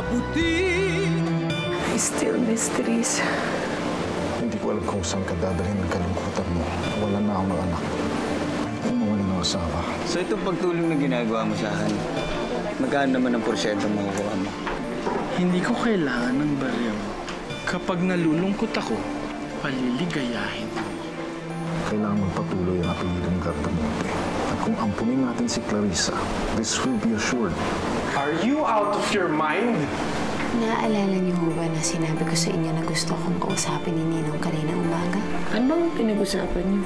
abutin. I still miss Therese. Hindi ko alam kung saan ka dadalhin ng kalungkutan mo. Wala na akong anak. Kung mawala ng asawa. So itong pagtulong na ginagawa mo sa akin, magkano naman ang porsyentong makukuha mo? Hindi ko kailangan ng barya mo. Kapag nalulungkot ako, paliligayahin mo. Kailangan magpatuloy ang apelidong Gardamonte. At kung ampunin natin si Clarissa, this will be assured. Are you out of your mind? Naaalala niyo ho ba na sinabi ko sa inyo na gusto kong kausapin ni Ninong kanina umaga? Anong pinag-usapan niyo?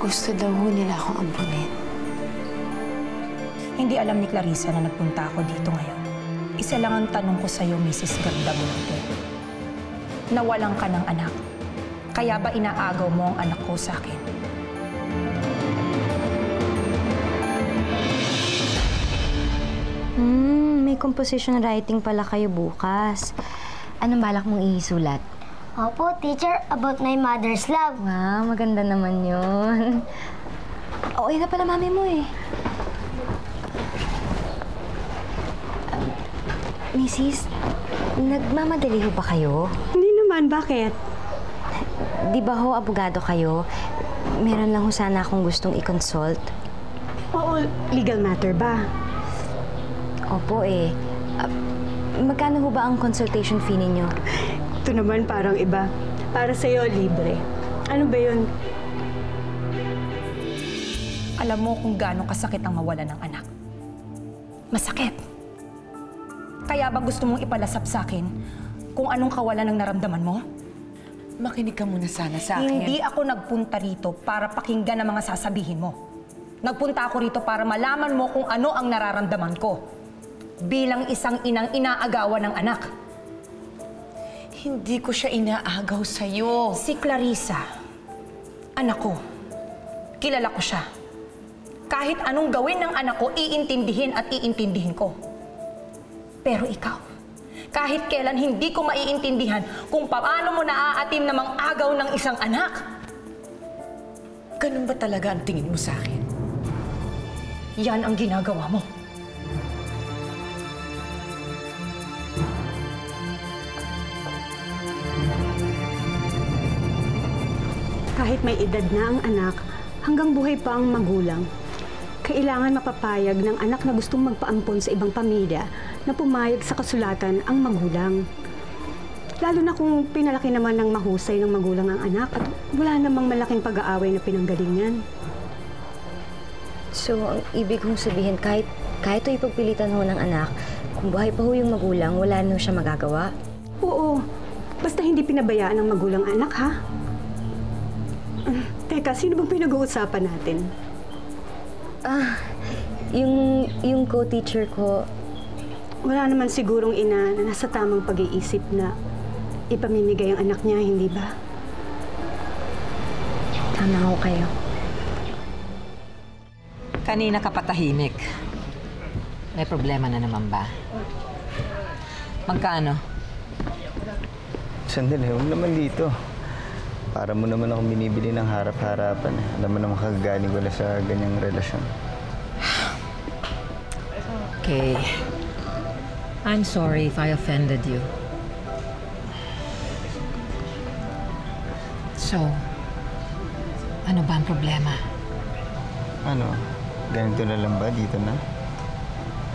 Gusto daw ho nila akong ampunin. Hindi alam ni Clarissa na nagpunta ako dito ngayon. Isa lang ang tanong ko sa'yo, Mrs. Gardamonte. Nawalan ka ng anak. Kaya ba inaagaw mo ang anak ko sa akin? May composition writing pala kayo bukas. Anong balak mong isulat? Opo, teacher, about my mother's love. Wow, maganda naman yun. Oo, na pala mami mo eh. Mrs., nagmamadali ho ba kayo? Hindi naman, bakit? Di ba ho, abogado kayo? Meron lang ho sana akong gustong i-consult. Oo, legal matter ba? Opo eh. Magkano ho ba ang consultation fee ninyo? Ito naman parang iba. Para sa'yo, libre. Ano ba yun? Alam mo kung gaano kasakit ang mawala ng anak. Masakit. Kaya ba gusto mong ipalasap sa akin kung anong kawalan ng naramdaman mo? Makinig ka muna sana sa akin. Hindi ako nagpunta rito para pakinggan ang mga sasabihin mo. Nagpunta ako rito para malaman mo kung ano ang nararamdaman ko. Bilang isang inang inaagawan ng anak. Hindi ko siya inaagaw sa'yo. Si Clarissa, anak ko. Kilala ko siya. Kahit anong gawin ng anak ko, iintindihin at iintindihin ko. Pero ikaw, kahit kailan hindi ko maiintindihan kung paano mo naaatim namang agaw ng isang anak. Ganun ba talaga ang tingin mo sa akin? Yan ang ginagawa mo. Kahit may edad na ang anak, hanggang buhay pa ang magulang, kailangan mapapayag ng anak na gustong magpaampon sa ibang pamilya na pumayag sa kasulatan ang magulang. Lalo na kung pinalaki naman ng mahusay ng magulang ang anak at wala namang malaking pag-aaway na pinanggalingan. So, ang ibig kong sabihin, kahit ito ipagpilitan ho ng anak, kung buhay pa ho yung magulang, wala na siya magagawa? Oo. Basta hindi pinabayaan ng magulang anak, ha? Teka, sino bang pinag-uusapan natin? Yung co-teacher ko. Wala naman sigurong ina na nasa tamang pag-iisip na ipamimigay ang anak niya, hindi ba? Tama ho kayo. Kanina ka patahimik. May problema na naman ba? Magkano? Sandali, huwag naman dito. Para mo naman akong binibili ng harap-harapan. Alam mo naman kagagaling ko na sa ganyang relasyon. Okay. I'm sorry if I offended you. So, ano ba ang problema? Ano? Ganito na lang ba? Dito na?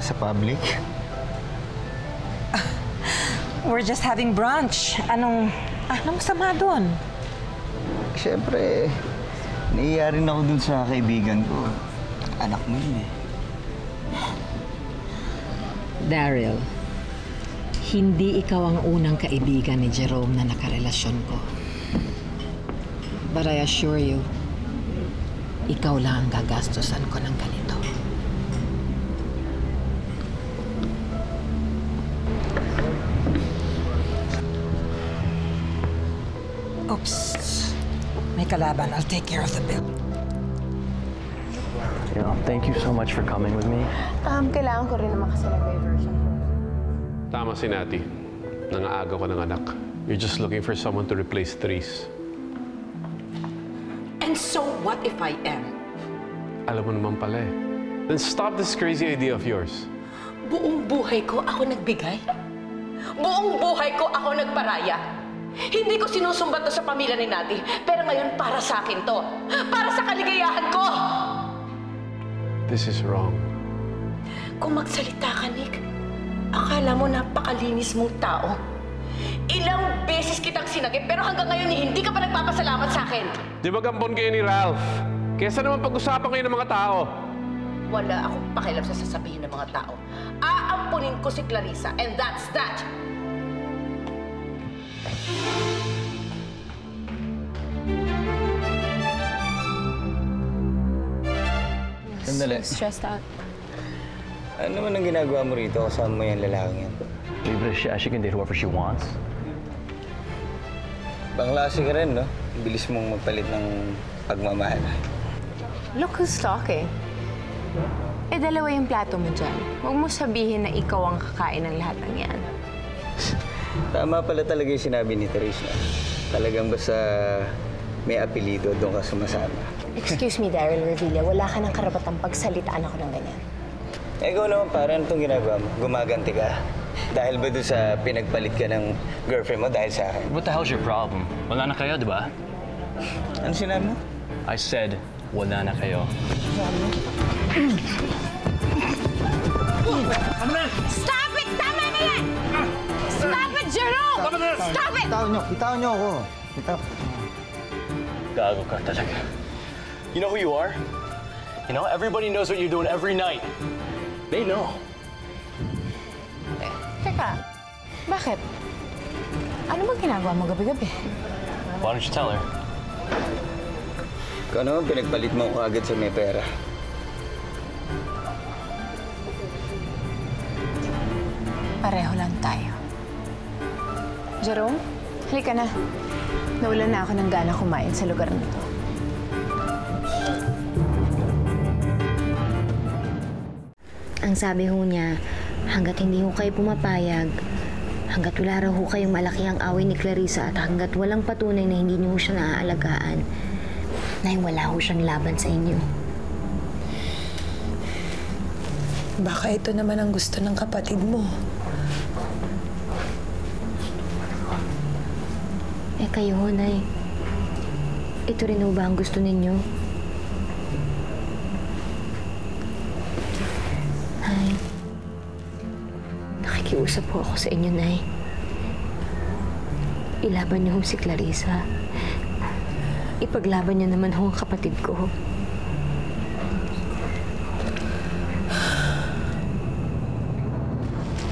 Sa public? We're just having brunch. Anong masama doon? Siyempre, naiya rin ako dun sa kaibigan ko. Anak mo yun eh. Daryl, hindi ikaw ang unang kaibigan ni Jerome na nakarelasyon ko. But I assure you, ikaw lang ang gagastusan ko ng ganito. Oops. May kalaban. I'll take care of the bill. Thank you so much for coming with me. Kailangan ko rin naman kasi nag-waiver siya. Tama si Nati. Nangaaga ko ng anak. You're just looking for someone to replace Therese. And so what if I am? Alam mo naman pala eh. Then stop this crazy idea of yours. Buong buhay ko ako nagbigay? Buong buhay ko ako nagparaya. Hindi ko sinusumbat to sa pamilya ni Nati, pero ngayon para sa akin to. Para sa kaligayahan ko! This is wrong. Kung magsalita ka, Nick, akala mo napakalinis mong tao. Ilang beses kitang sinagip, pero hanggang ngayon hindi ka pa nagpapasalamat sa akin. Di ba gampon kayo ni Ralph? Kesa naman pag-usapan kayo ng mga tao. Wala akong pakialam sa sasabihin ng mga tao. Aampunin ko si Clarissa, and that's that! Sandali. Stressed out. Ano naman ang ginagawa mo rito kasama mo yung lalaking yan? Leave it as she can date whoever she wants. Banglase ka rin, no? Ang bilis mong magpalit ng pagmamahal. Look who's talking. Eh, dalawa yung plato mo dyan. Huwag mo sabihin na ikaw ang kakain ng lahat ng yan. Tama pala talaga yung sinabi ni Teresa. Talagang basta may apelido, doon ka sumasama. Excuse me, Daryl Revilla. Wala ka ng karapatang pagsalitaan ako ng ganyan. Eh, ikaw naman, parang itong ginagawa mo. Gumaganti ka. Dahil ba doon sa pinagpalit ka ng girlfriend mo dahil sa akin? What the hell's your problem? Wala na kayo, di ba? Ano sinabi mo? I said, wala na kayo. Stop it! Tama na yan! Stop it, Jerome! Stop it! Bitawan niyo ako. Gago ka talaga. You know who you are? You know, everybody knows what you're doing every night. They know. Teka, bakit? Ano bang ginagawa mo gabi-gabi? Why don't you tell her? Ikaw naman, pinagpalit mo ko agad sa may pera. Pareho lang tayo. Jerome, halika na. Nawalan na ako ng gana kumain sa lugar na to. Ang sabi ho niya, hanggat hindi ho kayo pumapayag, hanggat wala raw ho kayong malaki ang away ni Clarissa at hanggat walang patunay na hindi niyo ho siya naaalagaan, na wala ho siyang laban sa inyo. Baka ito naman ang gusto ng kapatid mo. Eh kayo ho, Nay. Ito rin ho ba ang gusto ninyo? Nay, nakikiusap po ako sa inyo, Nay. Ilaban niyo ho si Clarissa. Ipaglaban niyo naman ho ang kapatid ko.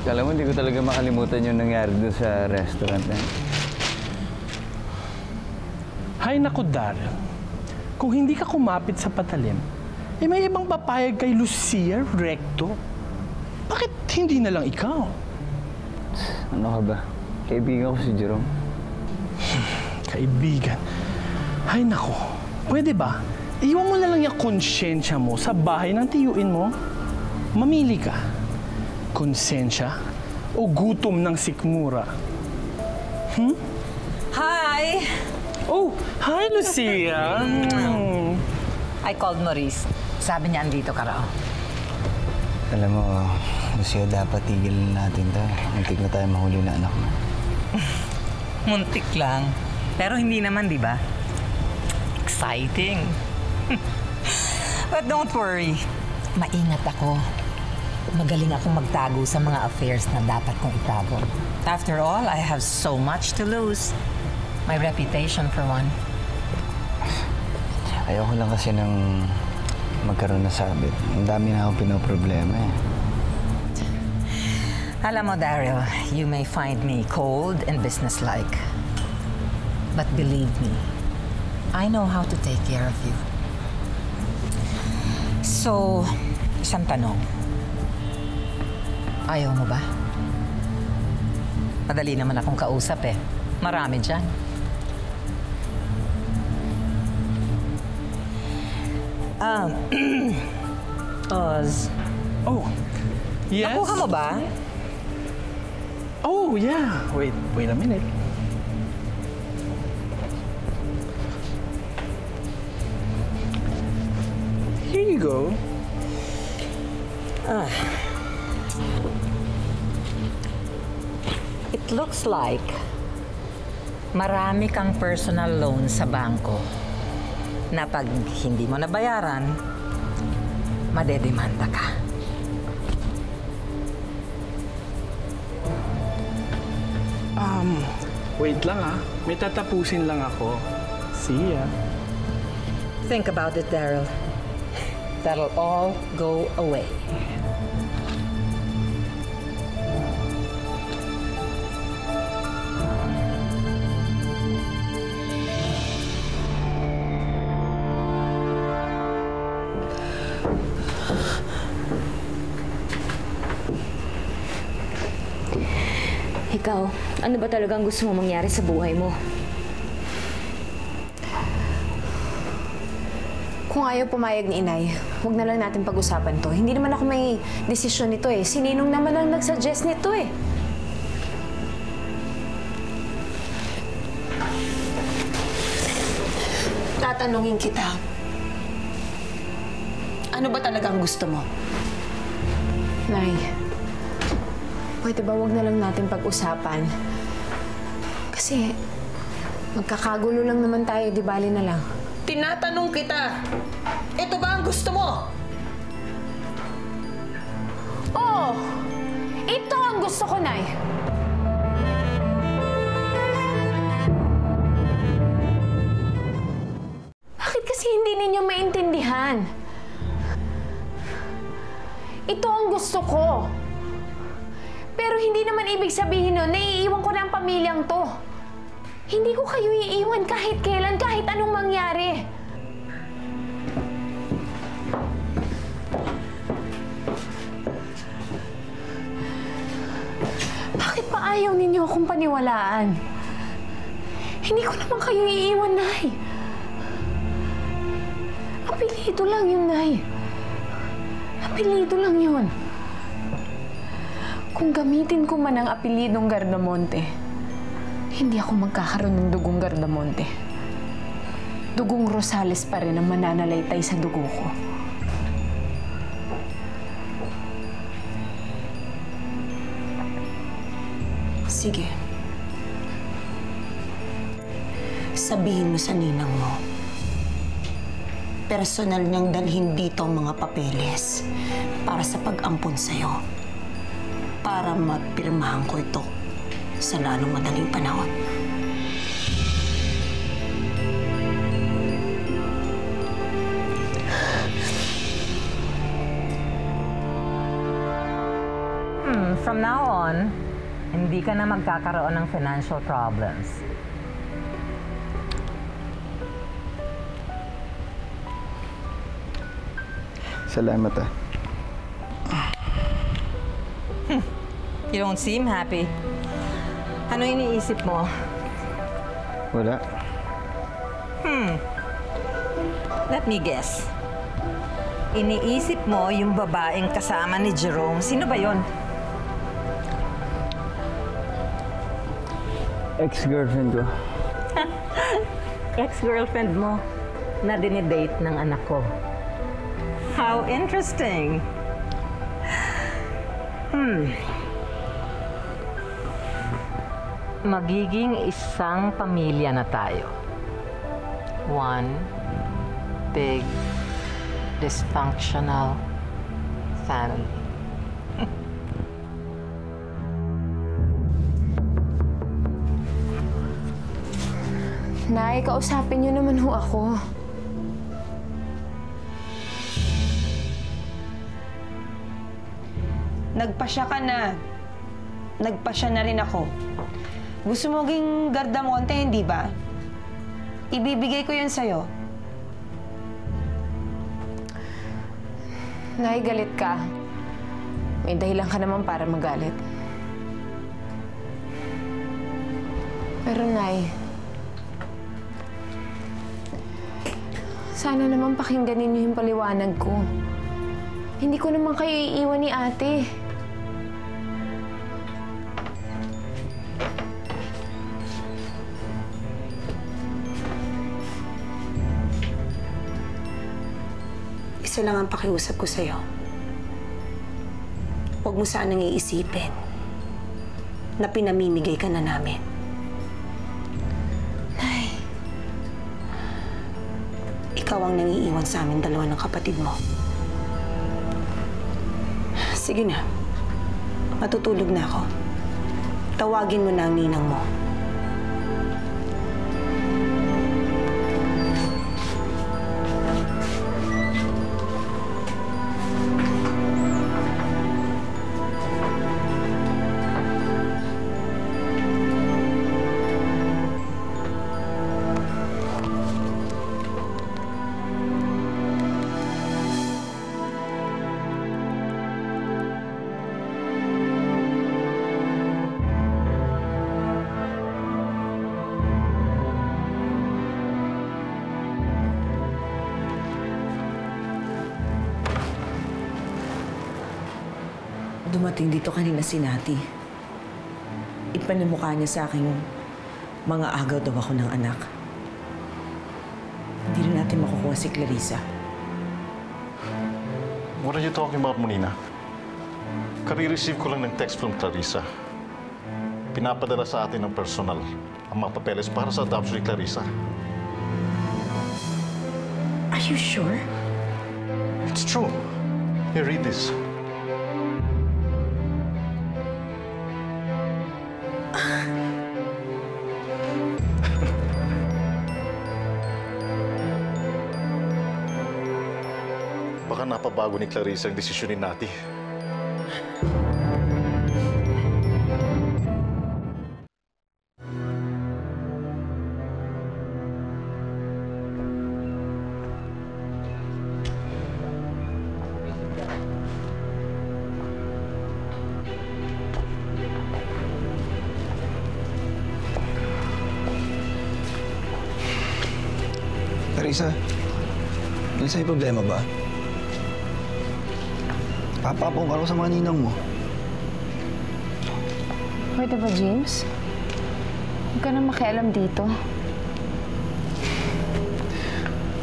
Alam mo, hindi ko talaga makalimutan yung nangyari doon sa restaurant na. Hay naku, Daryl. Kung hindi ka kumapit sa patalim, eh may ibang papayag kay Lucia Recto. Bakit hindi na lang ikaw? Ano ka ba? Kaibigan ko si Jerome. Kaibigan? Hay naku, pwede ba? Iwan mo na lang yung konsyensya mo sa bahay ng tiyuin mo. Mamili ka. Konsensya o gutom ng sikmura? Hi! Oh, hi, Lucia! I called Maurice. Sabi niya, andito ka raw. Alam mo, Lucia, dapat tigilan natin to. Muntik na tayo mahuli na anak mo. Muntik lang. Pero hindi naman, di ba? Exciting. But don't worry. Maingat ako. Magaling akong magtago sa mga affairs na dapat kong itago. After all, I have so much to lose. My reputation, for one. Ayoko lang kasi nang magkaroon na sabit. Ang dami na akong pinoproblema eh. Alam mo, Daryl, you may find me cold and businesslike. But believe me, I know how to take care of you. So, isang tanong. Ayaw mo ba? Madali naman akong kausap eh. Marami dyan. Oz. Oh, yes? Nakuha mo ba? Oh, yeah. Wait a minute. Here you go. It looks like marami kang personal loan sa bangko na pag hindi mo nabayaran, madedemanda ka. Wait lang may tatapusin lang ako. See ya. Think about it, Daryl. That'll all go away. Ikaw, ano ba talagang gusto mo mangyari sa buhay mo? Kung ayaw pumayag ni Inay, huwag na lang natin pag-usapan to. Hindi naman ako may desisyon nito eh. Si Ninong naman ang nag-suggest nito eh. Tatanungin kita. Ano ba talagang gusto mo? Nay, pwede ba huwag na lang natin pag-usapan? Kasi magkakagulo lang naman tayo, di bali na lang. Tinatanong kita, ito ba ang gusto mo? Oo! Ito ang gusto ko, Nay. Bakit kasi hindi ninyo maintindihan? Ito ang gusto ko. Pero hindi naman ibig sabihin nun na iiwan ko na ang pamilyang to. Hindi ko kayo iiwan kahit kailan, kahit anong mangyari. Bakit pa ayaw ninyo akong paniwalaan? Hindi ko naman kayo iiwan, Nay. Apelido lang yun, Nay. Apelido lang yun. Kung gamitin ko man ang apelidong Gardamonte, hindi ako magkakaroon ng dugong Gardamonte. Dugong Rosales pa rin ang mananalaytay sa dugo ko. Sige. Sabihin mo sa ninang mo. Personal niyang dalhin dito ang mga papeles para sa pag-ampon sa'yo. Para mapirmahan ko ito sa lalong madaling panahon. From now on, hindi ka na magkakaroon ng financial problems. Salamat You don't seem happy. Ano iniisip mo? Wala. Let me guess. Iniisip mo yung babaeng kasama ni Jerome. Sino ba yon? Ex-girlfriend ko. Ex-girlfriend mo na dinidate ng anak ko. How interesting. Magiging isang pamilya na tayo. One big dysfunctional family. Nay, kausapin niyo naman ho ako. Nagpasya ka na. Nagpasya na rin ako. Gusto mo maging Gardamonte, hindi ba? Ibibigay ko yun sa'yo. Nay, galit ka. May dahilan ka naman para magalit. Pero, Nay, sana naman pakinggan ninyo yung paliwanag ko. Hindi ko naman kayo iiwan ni Ate. Isa lang ang pakiusap ko sa'yo. Huwag mo sanang iisipin na pinamimigay ka na namin. Nay, ikaw ang nangiiwan sa amin dalawa ng kapatid mo. Sige na, matutulog na ako. Tawagin mo na ang ninang mo. Dumating dito kanina si Nati. Ipanimukha niya sa akin mga agaw daw ako ng anak. Hindi rin natin makukuha si Clarissa. What are you talking about, Monina? Kari-receive ko lang ng text from Clarissa. Pinapadala sa atin ng personal ang mga papeles para sa adoption ni Clarissa. Are you sure? It's true. Here, read this. Baka napabago ni Clarissa ang desisyon ni Nati. Clarissa, may problema ba? Papapong ka sa mga ninang mo. Pwede ba, James? Huwag ka na makialam dito.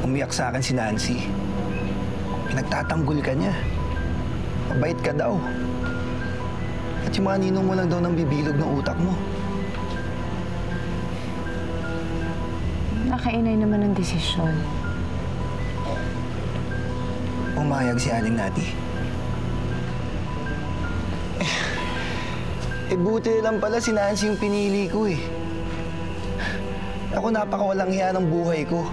Umiyak sa akin si Nancy. Pinagtatanggol ka niya. Mabait ka daw. At yung mga ninong mo lang daw nang bibilog ng utak mo. Nakainay naman ang desisyon. Umayag si Aling Nati. Buti lang pala si Nancy yung pinili ko eh. Ako napakawalang hiya ng buhay ko.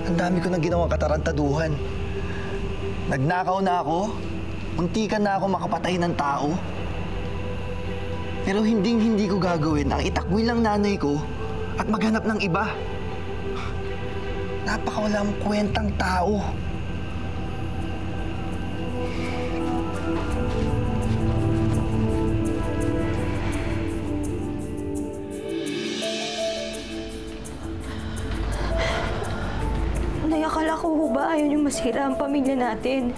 Ang dami ko nang ginawang katarantaduhan. Nagnakaw na ako. Muntikan na ako makapatay ng tao. Pero hindi ko gagawin ang itakwil ng nanay ko at maghanap ng iba. Napakawalang kwentang tao. Akala ko ba ayaw niyong masira ang pamilya natin?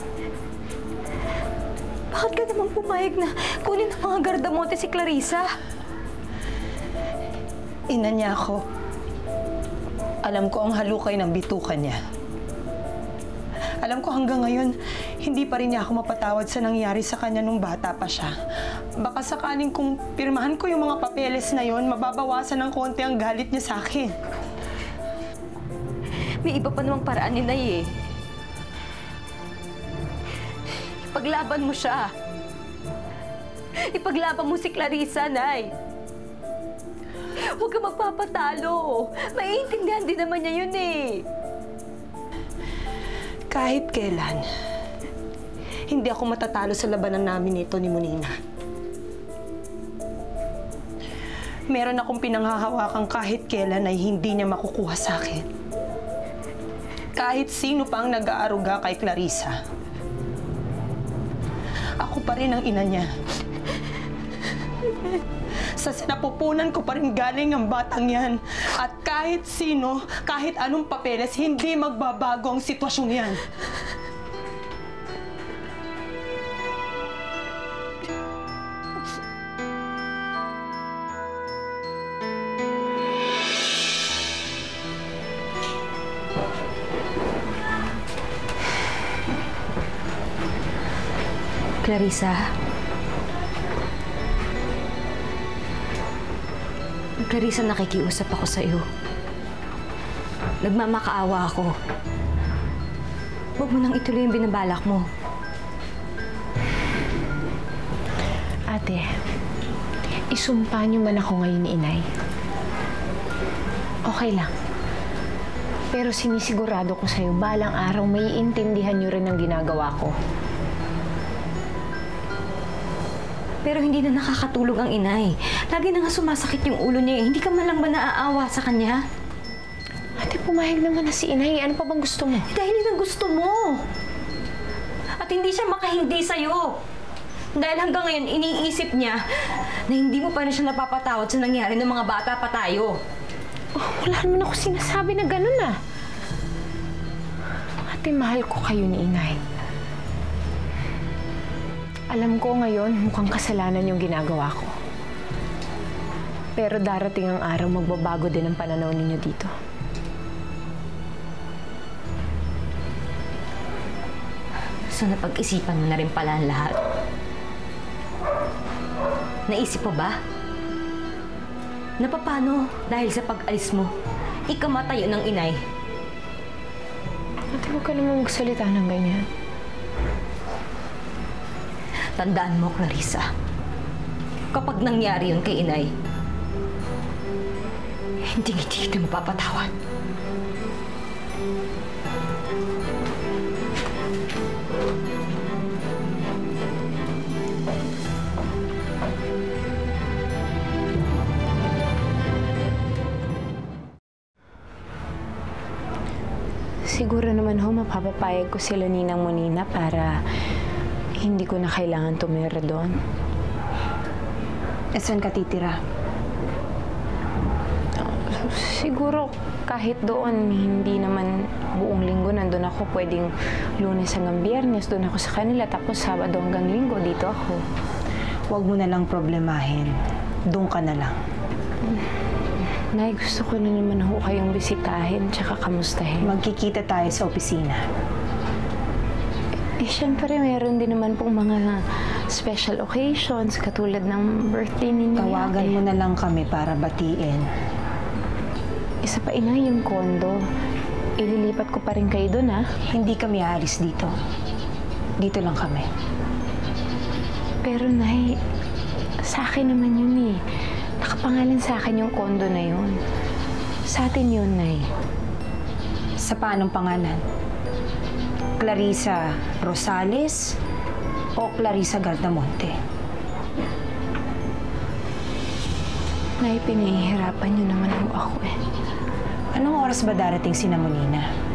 Bakit ka naman pumayag na kunin ang mga gardamote si Clarissa? Ina niya ako. Alam ko ang halukay ng bitukan niya. Alam ko hanggang ngayon, hindi pa rin niya ako mapatawad sa nangyari sa kanya nung bata pa siya. Baka sakaling kung pirmahan ko yung mga papeles na yon, mababawasan ng konti ang galit niya sa akin. May iba pa namang paraan ni Nay eh. Ipaglaban mo siya. Ipaglaban mo si Clarissa, Nay. Huwag ka magpapatalo. Maiintindihan din naman niya yun eh. Kahit kailan, hindi ako matatalo sa labanan namin nito ni Monina. Meron akong pinanghahawakan kahit kailan ay hindi niya makukuha sa akin. Kahit sino pa ang nag-aaruga kay Clarissa. Ako pa rin ang ina niya. Sa sinapupunan ko pa rin galing ang batang yan. At kahit sino, kahit anong papeles, hindi magbabago ang sitwasyon yan. Clarissa, Clarissa, nakikiusap ako sa'yo. Nagmamakaawa ako. Huwag mo nang ituloy yung binabalak mo. Ate, isumpa niyo man ako ngayon ni Inay. Okay lang. Pero sinisigurado ko sa'yo, balang araw maiintindihan niyo rin ang ginagawa ko. Pero hindi na nakakatulog ang inay. Lagi na nga sumasakit yung ulo niya. Hindi ka man lang ba naaawa sa kanya? Ate, pumayag naman na si Inay. Ano pa bang gusto mo? Dahil yun ang gusto mo. At hindi siya makahindi sa'yo. Dahil hanggang ngayon, iniisip niya na hindi mo pa rin siya napapatawad sa nangyari ng mga bata pa tayo. Oh, wala naman ako sinasabi na ganun ah. Ate, mahal ko kayo ni Inay. Alam ko ngayon, mukhang kasalanan yung ginagawa ko. Pero darating ang araw, magbabago din ang pananaw ninyo dito. So napag-isipan mo na rin pala ang lahat? Naisip mo ba? Na paano dahil sa pag-alis mo, ikamatay ng inay? Ate, huwag ka naman magsalita ng ganyan. Tandaan mo, Clarissa, kapag nangyari yun kay inay, hindi kita mapapatawad. Siguro naman ho, mapapapayag ko sila Ninang Monina para hindi ko na kailangan tumira doon. E saan ka titira? Siguro kahit doon, hindi naman buong linggo nandun ako. Pwedeng Lunes hanggang Biyernes, doon ako sa kanila. Tapos Sabado hanggang Linggo, dito ako. Huwag mo na lang problemahin. Doon ka na lang. Nay, gusto ko na naman ho kayong bisitahin tsaka kamustahin. Magkikita tayo sa opisina. Siyempre, meron din naman pong mga special occasions katulad ng birthday ninyo. Tawagan mo na lang kami para batiin. Isa pa, Inay, yung kondo. Ililipat ko pa rin kayo doon, ha? Hindi kami aalis dito. Dito lang kami. Pero, Nay, sa akin naman yun, eh. Nakapangalan sa akin yung kondo na yun. Sa atin yun, Nay. Sa paanong pangalan? Clarissa Rosales o Clarissa Gardamonte? Nay, pinahihirapan niyo naman ho ako eh. Anong oras ba darating si Monina?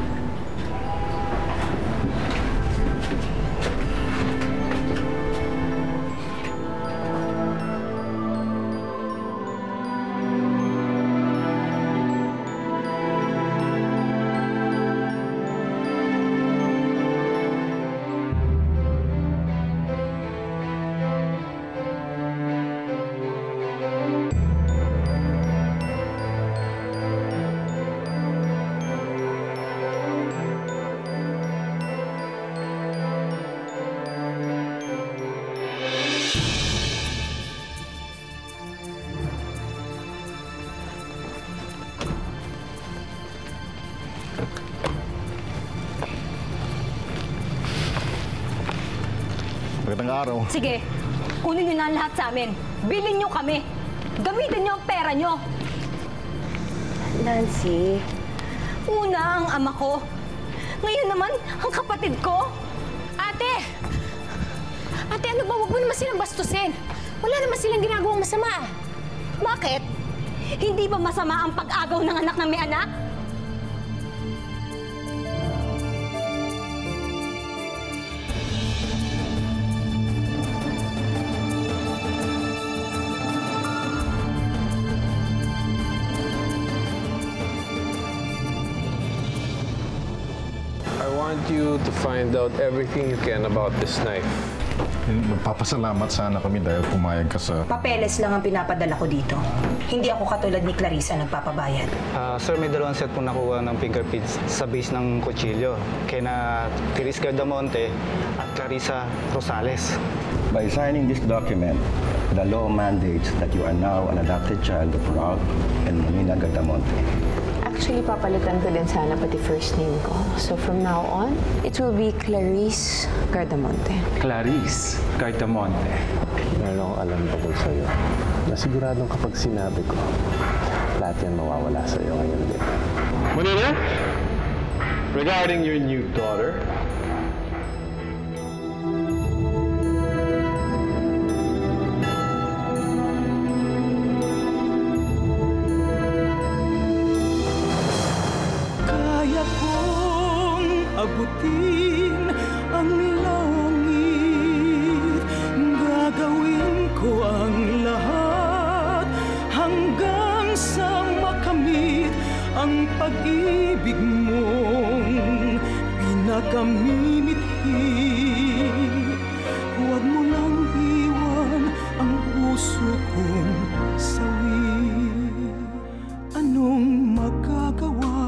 Magandang araw. Sige, kunin niyo na ang lahat sa amin. Bilhin niyo kami. Gamitin niyo ang pera niyo. Nancy, una ang ama ko. Ngayon naman, ang kapatid ko. Ate! Ate, ano ba? Huwag mo naman silang bastusin. Wala naman silang ginagawang masama. Bakit? Hindi ba masama ang pag-agaw ng anak ng may anak? I want you to find out everything you can about this knife. Magpapasalamat sana kami dahil pumayag ka sa... Papeles lang ang pinapadala ko dito. Hindi ako katulad ni Clarissa nagpapabayad. Sir, may dalawang set po nakuha ng fingerprints sa base ng kutsilyo. Kaya Clarissa Gardamonte at Clarissa Rosales. By signing this document, The law mandates that you are now an adopted child of Ralph and Monina Gardamonte. Actually, papalitan ko din sana pati first name ko. So from now on, it will be Clarice Gardamonte. Clarice Gardamonte. Meron akong alam tungkol sa'yo. Nasiguradong kapag sinabi ko, lahat yan mawawala sa'yo ngayon din. Monina, regarding your new daughter, abutin ang langit, gagawin ko ang lahat hanggang sa makamit ang pag-ibig mong pinakamimithi. Huwag mo lang iwan ang puso kong sawi. Anong magagawa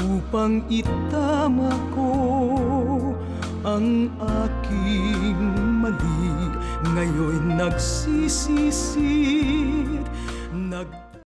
upang itama ko ang aking mali? Ngayon'y nagsisisid,